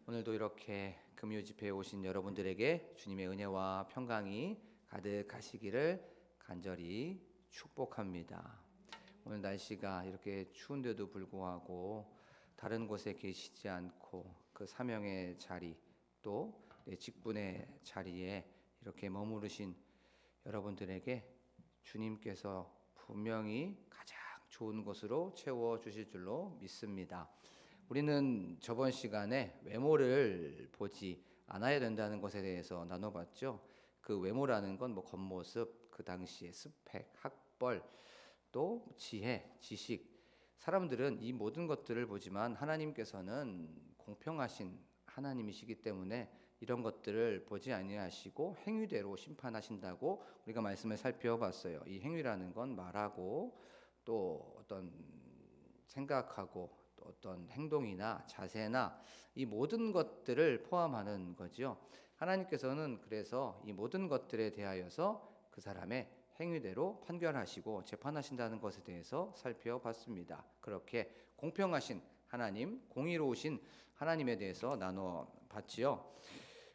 오늘도 이렇게 금요 집회에 오신 여러분들에게 주님의 은혜와 평강이 가득하시기를 간절히 축복합니다. 오늘 날씨가 이렇게 추운데도 불구하고 다른 곳에 계시지 않고 그 사명의 자리 또 내 직분의 자리에 이렇게 머무르신 여러분들에게 주님께서 분명히 가장 좋은 것으로 채워 주실 줄로 믿습니다. 우리는 저번 시간에 외모를 보지 않아야 된다는 것에 대해서 나눠봤죠. 그 외모라는 건 뭐 겉모습, 그 당시의 스펙, 학벌, 또 지혜, 지식. 사람들은 이 모든 것들을 보지만 하나님께서는 공평하신 하나님이시기 때문에 이런 것들을 보지 아니하시고 행위대로 심판하신다고 우리가 말씀을 살펴봤어요. 이 행위라는 건 말하고 또 어떤 생각하고 또 어떤 행동이나 자세나 이 모든 것들을 포함하는 거죠. 하나님께서는 그래서 이 모든 것들에 대하여서 그 사람의 행위대로 판결하시고 재판하신다는 것에 대해서 살펴봤습니다. 그렇게 공평하신 하나님, 공의로우신 하나님에 대해서 나눠봤지요.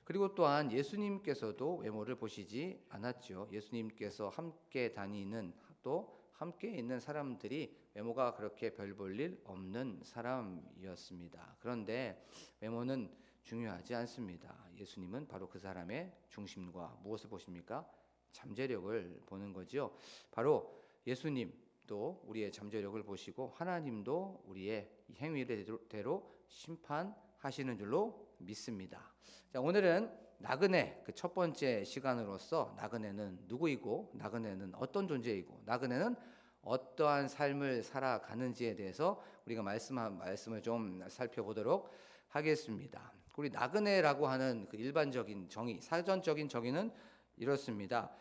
그리고 또한 예수님께서도 외모를 보시지 않았죠. 예수님께서 함께 다니는 또 함께 있는 사람들이 외모가 그렇게 별 볼 일 없는 사람이었습니다. 그런데 외모는 중요하지 않습니다. 예수님은 바로 그 사람의 중심과 무엇을 보십니까? 잠재력을 보는 거죠. 바로 예수님도 우리의 잠재력을 보시고 하나님도 우리의 행위대로 심판하시는 줄로 믿습니다. 자, 오늘은 나그네 그 첫 번째 시간으로서 나그네는 누구이고 나그네는 어떤 존재이고 나그네는 어떠한 삶을 살아가는지에 대해서 우리가 말씀을 좀 살펴보도록 하겠습니다. 우리 나그네라고 하는 그 일반적인 정의, 사전적인 정의는 이렇습니다.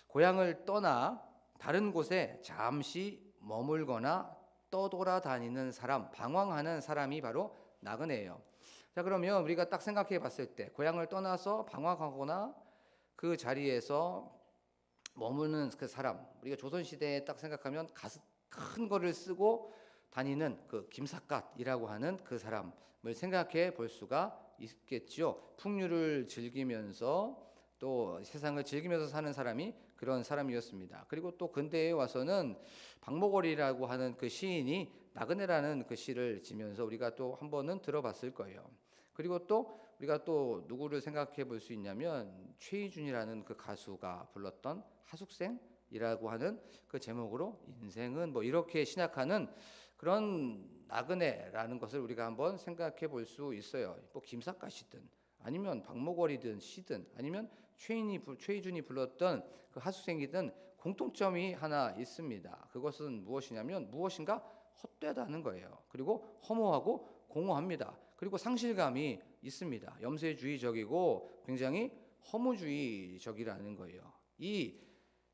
고향을 떠나 다른 곳에 잠시 머물거나 떠돌아다니는 사람, 방황하는 사람이 바로 나그네예요. 자, 그러면 우리가 딱 생각해 봤을 때 고향을 떠나서 방황하거나 그 자리에서 머무는 그 사람, 우리가 조선시대에 딱 생각하면 큰 거를 쓰고 다니는 그 김삿갓이라고 하는 그 사람을 생각해 볼 수가 있겠죠. 풍류를 즐기면서 또 세상을 즐기면서 사는 사람이 그런 사람이었습니다. 그리고 또 근대에 와서는 박목월이라고 하는 그 시인이 나그네라는 그 시를 지면서 우리가 또 한 번은 들어봤을 거예요. 그리고 또 우리가 또 누구를 생각해 볼 수 있냐면 최희준이라는 그 가수가 불렀던 하숙생이라고 하는 그 제목으로 인생은 뭐 이렇게 시작하는 그런 나그네라는 것을 우리가 한번 생각해 볼 수 있어요. 뭐 김삿갓이든 아니면 박목월이든 시든 아니면 최희준이 불렀던 그 하숙생이든 공통점이 하나 있습니다. 그것은 무엇이냐면 무엇인가 헛되다는 거예요. 그리고 허무하고 공허합니다. 그리고 상실감이 있습니다. 염세주의적이고 굉장히 허무주의적이라는 거예요. 이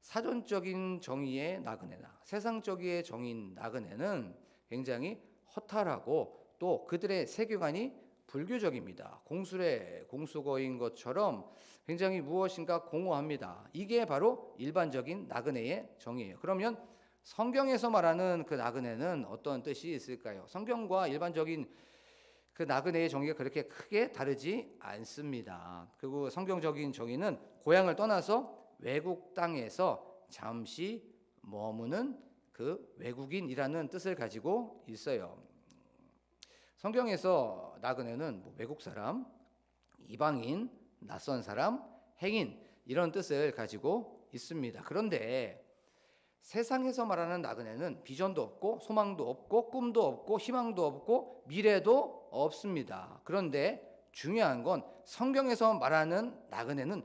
사전적인 정의의 나그네나 세상적인 정의인 나그네는 굉장히 허탈하고 또 그들의 세계관이 불교적입니다. 공술의 공수거인 것처럼 굉장히 무엇인가 공허합니다. 이게 바로 일반적인 나그네의 정의예요. 그러면 성경에서 말하는 그 나그네는 어떤 뜻이 있을까요? 성경과 일반적인 그 나그네의 정의가 그렇게 크게 다르지 않습니다. 그리고 성경적인 정의는 고향을 떠나서 외국 땅에서 잠시 머무는 그 외국인이라는 뜻을 가지고 있어요. 성경에서 나그네는 뭐 외국 사람, 이방인, 낯선 사람, 행인 이런 뜻을 가지고 있습니다. 그런데 세상에서 말하는 나그네는 비전도 없고 소망도 없고 꿈도 없고 희망도 없고 미래도 없습니다. 그런데 중요한 건 성경에서 말하는 나그네는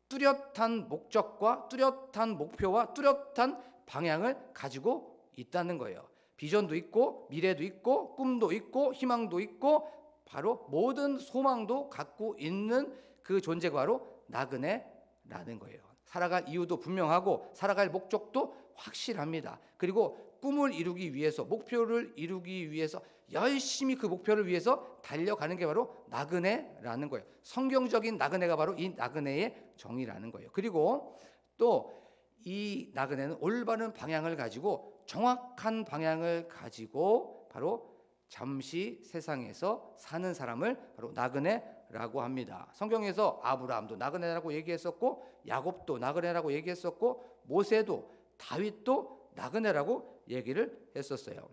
뚜렷한 목적과 뚜렷한 목표와 뚜렷한 방향을 가지고 있다는 거예요. 비전도 있고 미래도 있고 꿈도 있고 희망도 있고 바로 모든 소망도 갖고 있는 그 존재가 바로 나그네라는 거예요. 살아갈 이유도 분명하고 살아갈 목적도 확실합니다. 그리고 꿈을 이루기 위해서 목표를 이루기 위해서 열심히 그 목표를 위해서 달려가는 게 바로 나그네라는 거예요. 성경적인 나그네가 바로 이 나그네의 정의라는 거예요. 그리고 또 이 나그네는 올바른 방향을 가지고 정확한 방향을 가지고 바로 잠시 세상에서 사는 사람을 바로 나그네라고 합니다. 성경에서 아브라함도 나그네라고 얘기했었고, 야곱도 나그네라고 얘기했었고, 모세도 다윗도 나그네라고 얘기를 했었어요.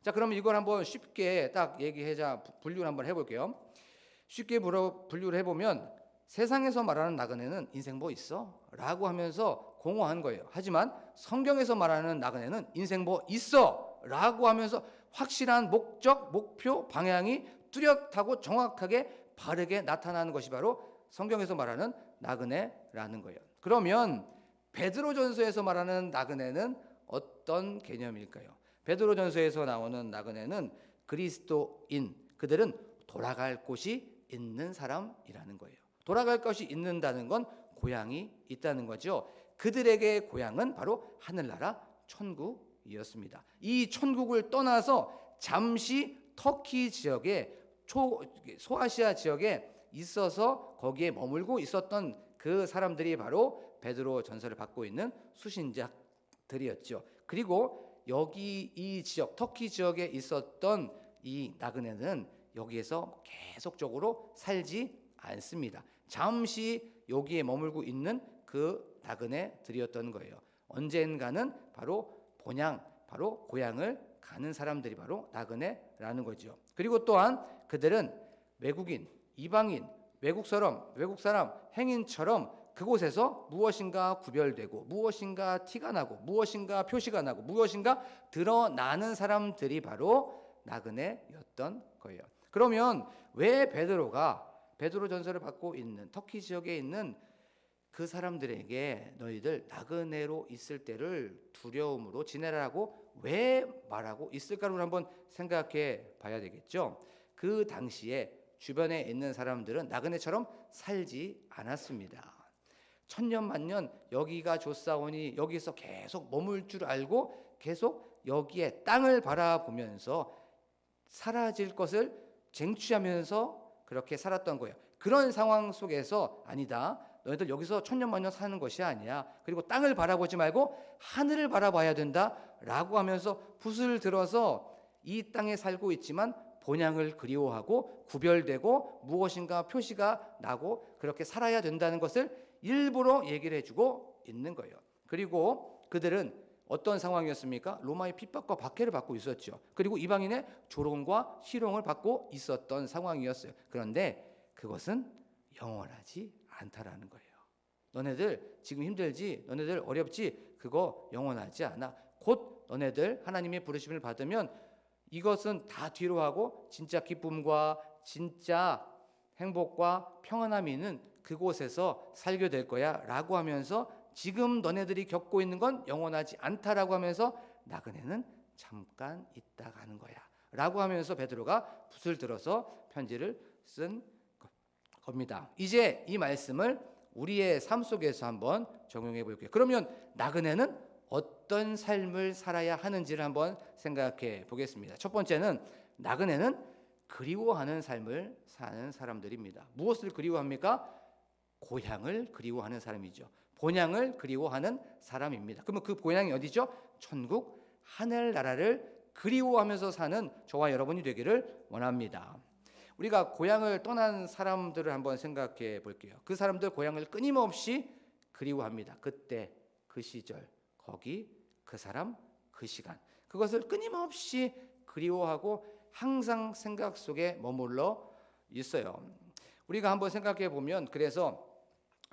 자, 그러면 이걸 한번 쉽게 딱 얘기하자, 분류를 한번 해볼게요. 쉽게 분류를 해보면 세상에서 말하는 나그네는 인생 뭐 있어? 라고 하면서 공허한 거예요. 하지만 성경에서 말하는 나그네는 인생 뭐 있어? 라고 하면서 확실한 목적, 목표, 방향이 뚜렷하고 정확하게 바르게 나타나는 것이 바로 성경에서 말하는 나그네라는 거예요. 그러면 베드로전서에서 말하는 나그네는 어떤 개념일까요? 베드로전서에서 나오는 나그네는 그리스도인, 그들은 돌아갈 곳이 있는 사람이라는 거예요. 돌아갈 것이 있는다는 건 고향이 있다는 거죠. 그들에게 고향은 바로 하늘나라 천국이었습니다. 이 천국을 떠나서 잠시 터키 지역에 소아시아 지역에 있어서 거기에 머물고 있었던 그 사람들이 바로 베드로 전서를 받고 있는 수신자들이었죠. 그리고 여기 이 지역 터키 지역에 있었던 이 나그네는 여기에서 계속적으로 살지 않습니다. 잠시 여기에 머물고 있는 그 나그네들이었던 거예요. 언젠가는 바로 본향, 바로 고향을 가는 사람들이 바로 나그네라는 거죠. 그리고 또한 그들은 외국인, 이방인, 외국 사람, 행인처럼 그곳에서 무엇인가 구별되고 무엇인가 티가 나고 무엇인가 표시가 나고 무엇인가 드러나는 사람들이 바로 나그네였던 거예요. 그러면 왜 베드로전서를 받고 있는 터키 지역에 있는 그 사람들에게 너희들 나그네로 있을 때를 두려움으로 지내라고 왜 말하고 있을까를 한번 생각해 봐야 되겠죠. 그 당시에 주변에 있는 사람들은 나그네처럼 살지 않았습니다. 천년만년 여기가 좋사오니 여기서 계속 머물 줄 알고 계속 여기에 땅을 바라보면서 사라질 것을 쟁취하면서 그렇게 살았던 거예요. 그런 상황 속에서 아니다. 너희들 여기서 천년만년 사는 것이 아니야. 그리고 땅을 바라보지 말고 하늘을 바라봐야 된다라고 하면서 붓을 들어서 이 땅에 살고 있지만 본향을 그리워하고 구별되고 무엇인가 표시가 나고 그렇게 살아야 된다는 것을 일부러 얘기를 해주고 있는 거예요. 그리고 그들은 어떤 상황이었습니까? 로마의 핍박과 박해를 받고 있었죠. 그리고 이방인의 조롱과 희롱을 받고 있었던 상황이었어요. 그런데 그것은 영원하지 않다라는 거예요. 너네들 지금 힘들지? 너네들 어렵지? 그거 영원하지 않아. 곧 너네들 하나님의 부르심을 받으면 이것은 다 뒤로 하고 진짜 기쁨과 진짜 행복과 평안함이 있는 그곳에서 살게 될 거야 라고 하면서 지금 너네들이 겪고 있는 건 영원하지 않다라고 하면서 나그네는 잠깐 있다 가는 거야 라고 하면서 베드로가 붓을 들어서 편지를 쓴 겁니다. 이제 이 말씀을 우리의 삶 속에서 한번 적용해 볼게요. 그러면 나그네는 어떤 삶을 살아야 하는지를 한번 생각해 보겠습니다. 첫 번째는 나그네는 그리워하는 삶을 사는 사람들입니다. 무엇을 그리워합니까? 고향을 그리워하는 사람이죠. 본향을 그리워하는 사람입니다. 그러면 그 본향이 어디죠? 천국 하늘나라를 그리워하면서 사는 저와 여러분이 되기를 원합니다. 우리가 고향을 떠난 사람들을 한번 생각해 볼게요. 그 사람들 고향을 끊임없이 그리워합니다. 그때, 그 시절, 거기, 그 사람, 그 시간. 그것을 끊임없이 그리워하고 항상 생각 속에 머물러 있어요. 우리가 한번 생각해 보면 그래서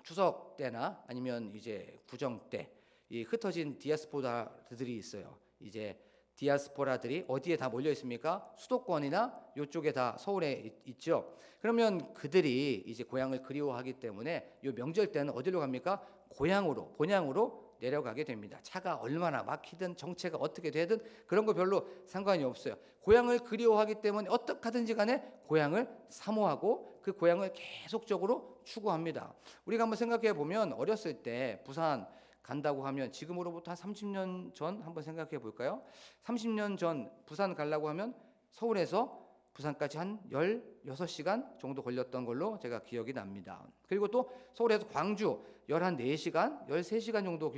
추석 때나 아니면 이제 구정 때 이 흩어진 디아스포라들이 있어요. 이제 디아스포라들이 어디에 다 몰려 있습니까? 수도권이나 이쪽에 다 서울에 있죠. 그러면 그들이 이제 고향을 그리워하기 때문에 이 명절 때는 어디로 갑니까? 고향으로, 본향으로 내려가게 됩니다. 차가 얼마나 막히든 정체가 어떻게 되든 그런 거 별로 상관이 없어요. 고향을 그리워하기 때문에 어떻게 하든지 간에 고향을 사모하고 그 고향을 계속적으로 추구합니다. 우리가 한번 생각해 보면 어렸을 때 부산 간다고 하면 지금으로부터 한 30년 전 한번 생각해 볼까요? 30년 전 부산 가려고 하면 서울에서 부산까지 한 16시간 정도 걸렸던 걸로 제가 기억이 납니다. 그리고 또 서울에서 광주 14시간, 13시간 정도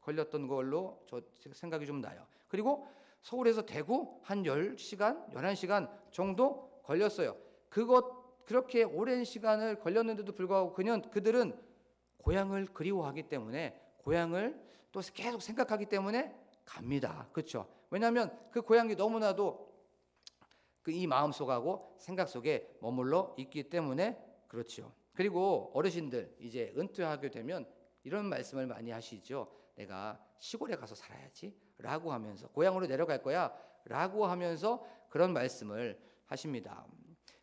걸렸던 걸로 저 생각이 좀 나요. 그리고 서울에서 대구 한 10시간, 11시간 정도 걸렸어요. 그렇게 오랜 시간을 걸렸는데도 불구하고 그들은 고향을 그리워하기 때문에, 고향을 또 계속 생각하기 때문에 갑니다. 그렇죠? 왜냐하면 그 고향이 너무나도 이 마음속하고 생각 속에 머물러 있기 때문에 그렇죠. 그리고 어르신들 이제 은퇴하게 되면 이런 말씀을 많이 하시죠. 내가 시골에 가서 살아야지 라고 하면서, 고향으로 내려갈 거야 라고 하면서 그런 말씀을 하십니다.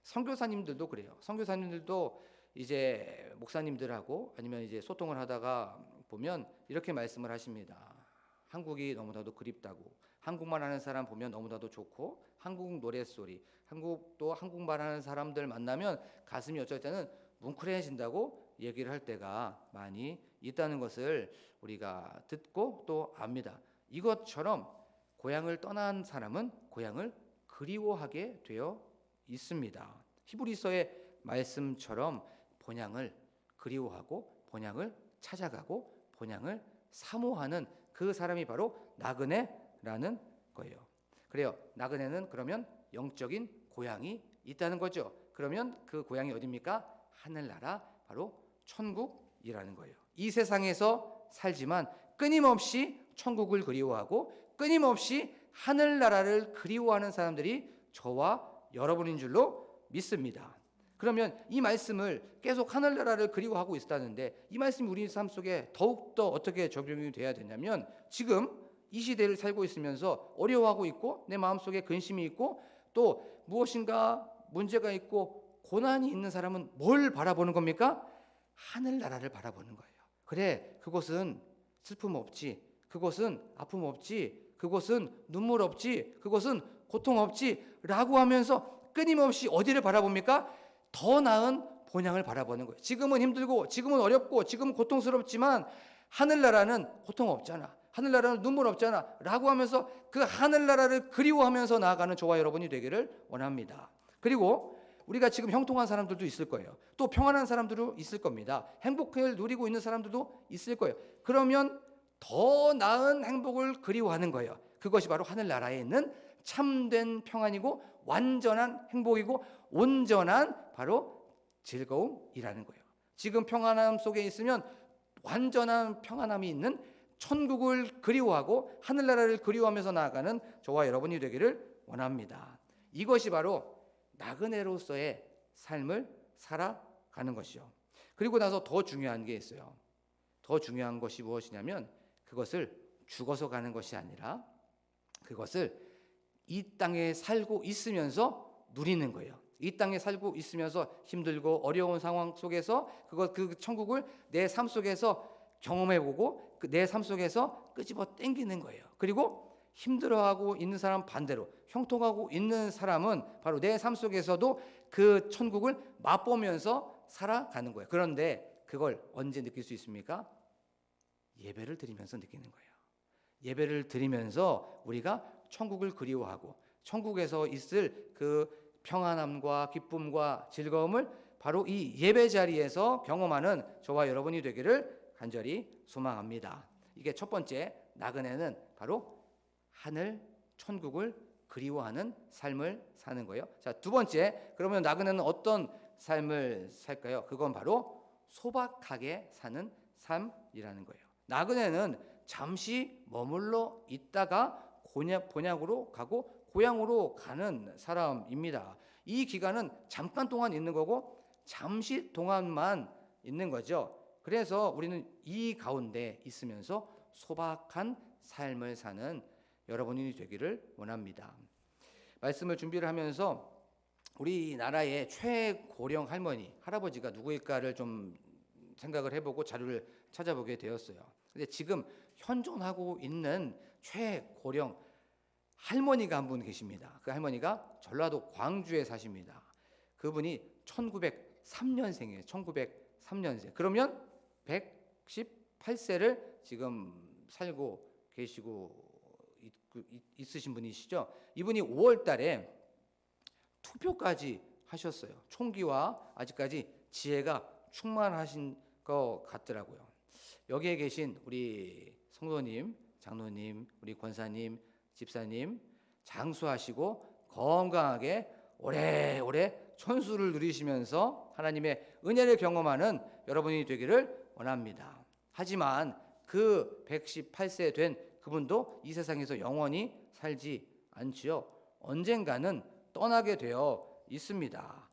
선교사님들도 그래요. 선교사님들도 이제 목사님들하고 아니면 이제 소통을 하다가 보면 이렇게 말씀을 하십니다. 한국이 너무나도 그립다고, 한국말 하는 사람 보면 너무나도 좋고, 한국 노랫소리, 한국말 하는 사람들 만나면 가슴이 어쩔 때는 뭉클해진다고 얘기를 할 때가 많이 있다는 것을 우리가 듣고 또 압니다. 이것처럼 고향을 떠난 사람은 고향을 그리워하게 되어 있습니다. 히브리서의 말씀처럼 본향을 그리워하고 본향을 찾아가고 본향을 사모하는 그 사람이 바로 나그네라는 거예요. 그래요. 나그네는 그러면 영적인 고향이 있다는 거죠. 그러면 그 고향이 어디입니까? 하늘나라, 바로 천국이라는 거예요. 이 세상에서 살지만 끊임없이 천국을 그리워하고 끊임없이 하늘나라를 그리워하는 사람들이 저와 여러분인 줄로 믿습니다. 그러면 이 말씀을 계속 하늘나라를 그리워하고 있다는데, 이 말씀이 우리 삶 속에 더욱더 어떻게 적용이 돼야 되냐면, 지금 이 시대를 살고 있으면서 어려워하고 있고 내 마음속에 근심이 있고 또 무엇인가 문제가 있고 고난이 있는 사람은 뭘 바라보는 겁니까? 하늘나라를 바라보는 거예요. 그래, 그곳은 슬픔 없지, 그곳은 아픔 없지, 그곳은 눈물 없지, 그곳은 고통 없지 라고 하면서 끊임없이 어디를 바라봅니까? 더 나은 본향을 바라보는 거예요. 지금은 힘들고 지금은 어렵고 지금은 고통스럽지만 하늘나라는 고통 없잖아, 하늘나라는 눈물 없잖아 라고 하면서 그 하늘나라를 그리워하면서 나아가는 저와 여러분이 되기를 원합니다. 그리고 우리가 지금 형통한 사람들도 있을 거예요. 또 평안한 사람들도 있을 겁니다. 행복을 누리고 있는 사람들도 있을 거예요. 그러면 더 나은 행복을 그리워하는 거예요. 그것이 바로 하늘나라에 있는 참된 평안이고 완전한 행복이고 온전한 바로 즐거움이라는 거예요. 지금 평안함 속에 있으면 완전한 평안함이 있는 천국을 그리워하고 하늘나라를 그리워하면서 나아가는 저와 여러분이 되기를 원합니다. 이것이 바로 나그네로서의 삶을 살아가는 것이요. 그리고 나서 더 중요한 게 있어요. 더 중요한 것이 무엇이냐면, 그것을 죽어서 가는 것이 아니라 그것을 이 땅에 살고 있으면서 누리는 거예요. 이 땅에 살고 있으면서 힘들고 어려운 상황 속에서 그 천국을 내 삶 속에서 경험해보고 내 삶 속에서 끄집어 당기는 거예요. 그리고 힘들어하고 있는 사람 반대로 형통하고 있는 사람은 바로 내 삶 속에서도 그 천국을 맛보면서 살아가는 거예요. 그런데 그걸 언제 느낄 수 있습니까? 예배를 드리면서 느끼는 거예요. 예배를 드리면서 우리가 천국을 그리워하고 천국에서 있을 그 평안함과 기쁨과 즐거움을 바로 이 예배 자리에서 경험하는 저와 여러분이 되기를 간절히 소망합니다. 이게 첫 번째, 나그네는 바로 하늘 천국을 그리워하는 삶을 사는 거예요. 자, 두 번째, 그러면 나그네는 어떤 삶을 살까요? 그건 바로 소박하게 사는 삶이라는 거예요. 나그네는 잠시 머물러 있다가 본향으로 가고 고향으로 가는 사람입니다. 이 기간은 잠깐 동안 있는 거고 잠시 동안만 있는 거죠. 그래서 우리는 이 가운데 있으면서 소박한 삶을 사는 여러분이 되기를 원합니다. 말씀을 준비를 하면서 우리나라의 최고령 할머니, 할아버지가 누구일까를 좀 생각을 해보고 자료를 찾아보게 되었어요. 근데 지금 현존하고 있는 최고령 할머니가 한 분 계십니다. 그 할머니가 전라도 광주에 사십니다. 그분이 1903년생이에요. 1903년생. 그러면 118세를 지금 살고 계시고 있으신 분이시죠. 이분이 5월 달에 투표까지 하셨어요. 총기와 아직까지 지혜가 충만하신 것 같더라고요. 여기에 계신 우리 성도님, 장로님, 우리 권사님, 집사님 장수하시고 건강하게 오래오래 천수를 누리시면서 하나님의 은혜를 경험하는 여러분이 되기를 원합니다. 하지만 그 118세 된 그분도 이 세상에서 영원히 살지 않지요. 언젠가는 떠나게 되어 있습니다.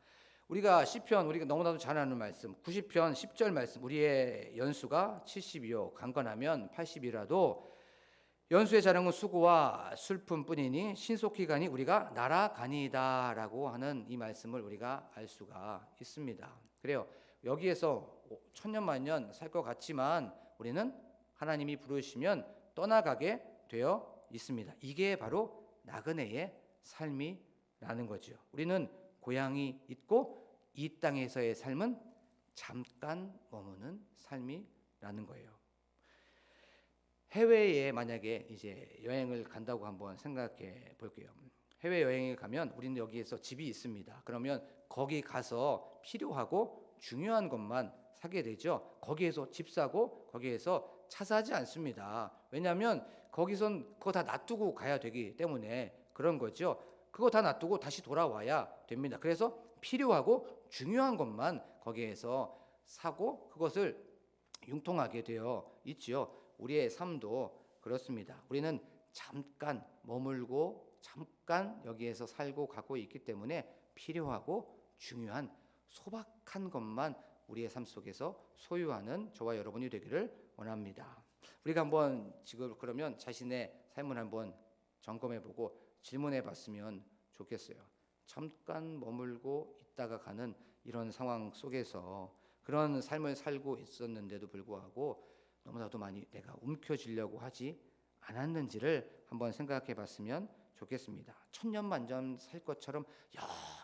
우리가 시편, 우리가 너무나도 잘 아는 말씀 90편 10절 말씀, 우리의 연수가 70이요 강건하면 80이라도 연수의 자랑은 수고와 슬픔뿐이니 신속히 가니 우리가 날아가니이다 라고 하는 이 말씀을 우리가 알 수가 있습니다. 그래요. 여기에서 천년만년 살 것 같지만 우리는 하나님이 부르시면 떠나가게 되어 있습니다. 이게 바로 나그네의 삶이라는 거죠. 우리는 고향이 있고 이 땅에서의 삶은 잠깐 머무는 삶이라는 거예요. 해외에 만약에 이제 여행을 간다고 한번 생각해 볼게요. 해외 여행에 가면 우리는 여기에서 집이 있습니다. 그러면 거기 가서 필요하고 중요한 것만 사게 되죠. 거기에서 집 사고 거기에서 차 사지 않습니다. 왜냐하면 거기선 그거 다 놔두고 가야 되기 때문에 그런 거죠. 그거 다 놔두고 다시 돌아와야 됩니다. 그래서 필요하고 중요한 것만 거기에서 사고 그것을 융통하게 되어 있지요. 우리의 삶도 그렇습니다. 우리는 잠깐 머물고 잠깐 여기에서 살고 가고 있기 때문에 필요하고 중요한 소박한 것만 우리의 삶 속에서 소유하는 저와 여러분이 되기를 원합니다. 우리가 한번 지금 그러면 자신의 삶을 한번 점검해보고 질문해봤으면 좋겠어요. 잠깐 머물고 있다가 가는 이런 상황 속에서 그런 삶을 살고 있었는데도 불구하고 너무나도 많이 내가 움켜쥐려고 하지 않았는지를 한번 생각해 봤으면 좋겠습니다. 천년만년 살 것처럼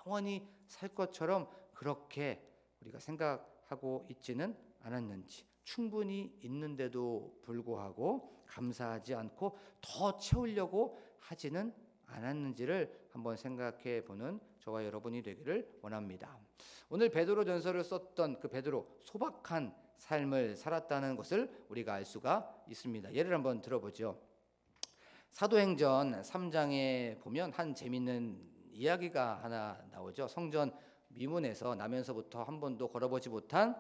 영원히 살 것처럼 그렇게 우리가 생각하고 있지는 않았는지, 충분히 있는데도 불구하고 감사하지 않고 더 채우려고 하지는 않았는지를 한번 생각해 보는 저와 여러분이 되기를 원합니다. 오늘 베드로전서를 썼던 그 베드로, 소박한 삶을 살았다는 것을 우리가 알 수가 있습니다. 예를 한번 들어보죠. 사도행전 3장에 보면 한 재미있는 이야기가 하나 나오죠. 성전 미문에서 나면서부터 한 번도 걸어보지 못한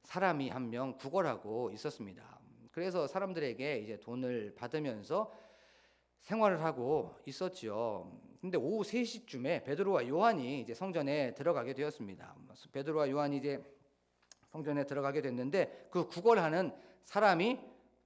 사람이 한 명 구걸하고 있었습니다. 그래서 사람들에게 이제 돈을 받으면서 생활을 하고 있었지요. 근데 오후 3시쯤에 베드로와 요한이 이제 성전에 들어가게 되었습니다. 베드로와 요한이 이제 성전에 들어가게 됐는데 그 구걸하는 사람이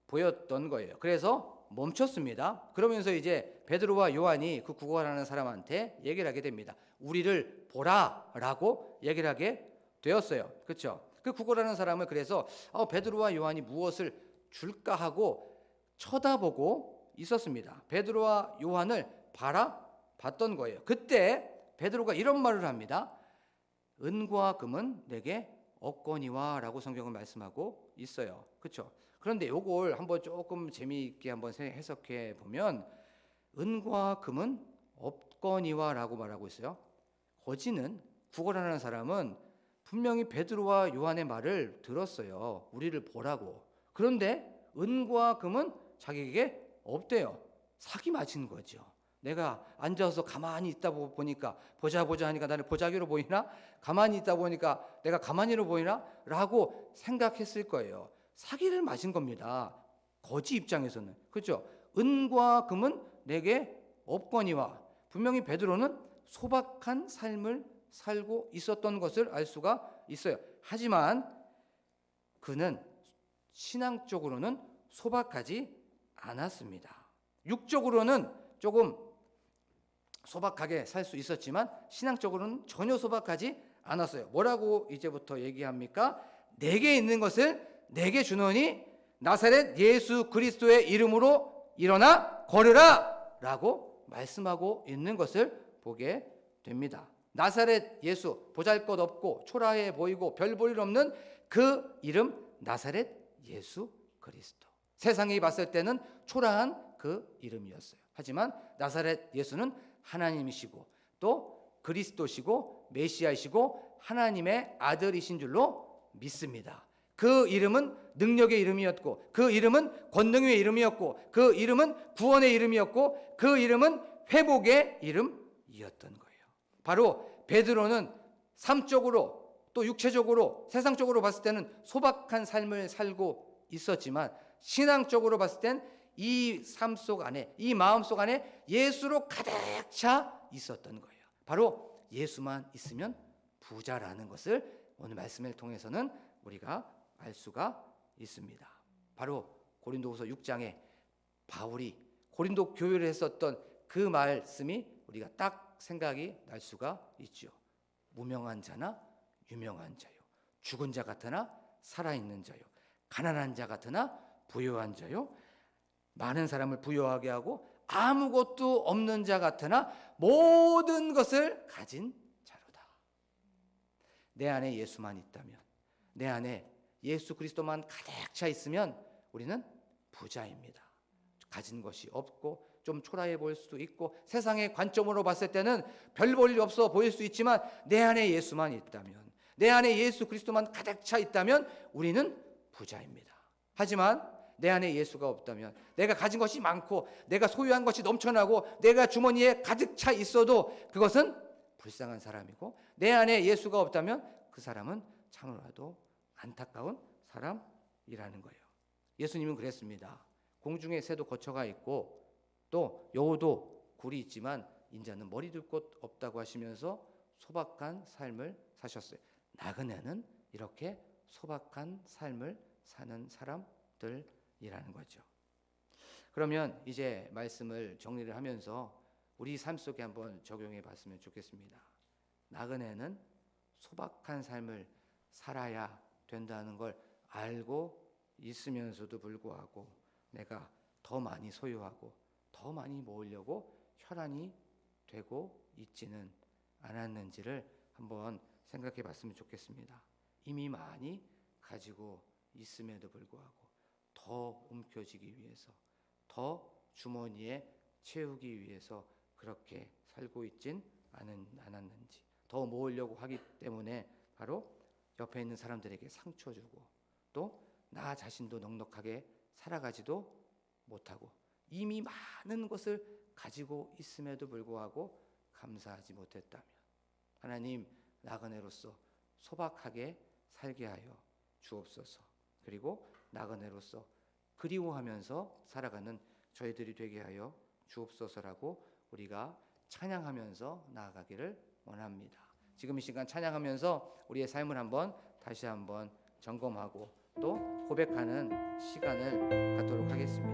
보였던 거예요. 그래서 멈췄습니다. 그러면서 이제 베드로와 요한이 그 구걸하는 사람한테 얘기를 하게 됩니다. 우리를 보라라고 얘기를 하게 되었어요. 그렇죠? 그 구걸하는 사람을 그래서 베드로와 요한이 무엇을 줄까 하고 쳐다보고 있었습니다. 베드로와 요한을 바라봤던 거예요. 그때 베드로가 이런 말을 합니다. 은과 금은 내게 없거니와 라고 성경은 말씀하고 있어요. 그렇죠? 그런데 이걸 한번 조금 재미있게 한번 해석해 보면 은과 금은 없거니와 라고 말하고 있어요. 거지는 구걸하는 사람은 분명히 베드로와 요한의 말을 들었어요. 우리를 보라고. 그런데 은과 금은 자기에게 없대요. 사기 맞은 거죠. 내가 앉아서 가만히 있다 보니까 보자 하니까 나를 보자기로 보이나? 가만히 있다 보니까 내가 가만히로 보이나? 라고 생각했을 거예요. 사기를 맞은 겁니다. 거지 입장에서는. 그렇죠? 은과 금은 내게 없거니와. 분명히 베드로는 소박한 삶을 살고 있었던 것을 알 수가 있어요. 하지만 그는 신앙적으로는 소박하지 않았습니다. 육적으로는 조금 소박하게 살 수 있었지만 신앙적으로는 전혀 소박하지 않았어요. 뭐라고 이제부터 얘기합니까? 내게 있는 것을 내게 주노니 나사렛 예수 그리스도의 이름으로 일어나 걸으라 라고 말씀하고 있는 것을 보게 됩니다. 나사렛 예수, 보잘것없고 초라해 보이고 별 볼 일 없는 그 이름 나사렛 예수 그리스도. 세상이 봤을 때는 초라한 그 이름이었어요. 하지만 나사렛 예수는 하나님이시고 또 그리스도시고 메시아이시고 하나님의 아들이신 줄로 믿습니다. 그 이름은 능력의 이름이었고, 그 이름은 권능의 이름이었고, 그 이름은 구원의 이름이었고, 그 이름은 회복의 이름이었던 거예요. 바로 베드로는 삶적으로 또 육체적으로 세상적으로 봤을 때는 소박한 삶을 살고 있었지만, 신앙적으로 봤을 땐 이 삶 속 안에, 이 마음 속 안에 예수로 가득 차 있었던 거예요. 바로 예수만 있으면 부자라는 것을 오늘 말씀을 통해서는 우리가 알 수가 있습니다. 바로 고린도후서 6장에 바울이 고린도 교회를 했었던 그 말씀이 우리가 딱 생각이 날 수가 있죠. 무명한 자나 유명한 자요, 죽은 자 같으나 살아있는 자요, 가난한 자 같으나 부유한 자요, 많은 사람을 부유하게 하고 아무것도 없는 자 같으나 모든 것을 가진 자로다. 내 안에 예수만 있다면, 내 안에 예수 그리스도만 가득 차 있으면 우리는 부자입니다. 가진 것이 없고 좀 초라해 보일 수도 있고 세상의 관점으로 봤을 때는 별 볼 일 없어 보일 수 있지만, 내 안에 예수만 있다면, 내 안에 예수 그리스도만 가득 차 있다면 우리는 부자입니다. 하지만 내 안에 예수가 없다면, 내가 가진 것이 많고 내가 소유한 것이 넘쳐나고 내가 주머니에 가득 차 있어도 그것은 불쌍한 사람이고, 내 안에 예수가 없다면 그 사람은 참으로도 안타까운 사람이라는 거예요. 예수님은 그랬습니다. 공중에 새도 거처가 있고 또 여우도 굴이 있지만 인자는 머리 둘 곳 없다고 하시면서 소박한 삶을 사셨어요. 나그네는 이렇게 소박한 삶을 사는 사람들이라는 거죠. 그러면 이제 말씀을 정리를 하면서 우리 삶 속에 한번 적용해 봤으면 좋겠습니다. 나그네는 소박한 삶을 살아야 된다는 걸 알고 있으면서도 불구하고 내가 더 많이 소유하고 더 많이 모으려고 혈안이 되고 있지는 않았는지를 한번 생각해 봤으면 좋겠습니다. 이미 많이 가지고 있음에도 불구하고 더 움켜쥐기 위해서, 더 주머니에 채우기 위해서 그렇게 살고 있진 않았는지, 더 모으려고 하기 때문에 바로 옆에 있는 사람들에게 상처 주고 또 나 자신도 넉넉하게 살아가지도 못하고 이미 많은 것을 가지고 있음에도 불구하고 감사하지 못했다면, 하나님, 나그네로서 소박하게 살게 하여 주옵소서. 그리고 나그네로서 그리워하면서 살아가는 저희들이 되게 하여 주옵소서라고 우리가 찬양하면서 나아가기를 원합니다. 지금 이 시간 찬양하면서 우리의 삶을 다시 한번 점검하고 또 고백하는 시간을 갖도록 하겠습니다.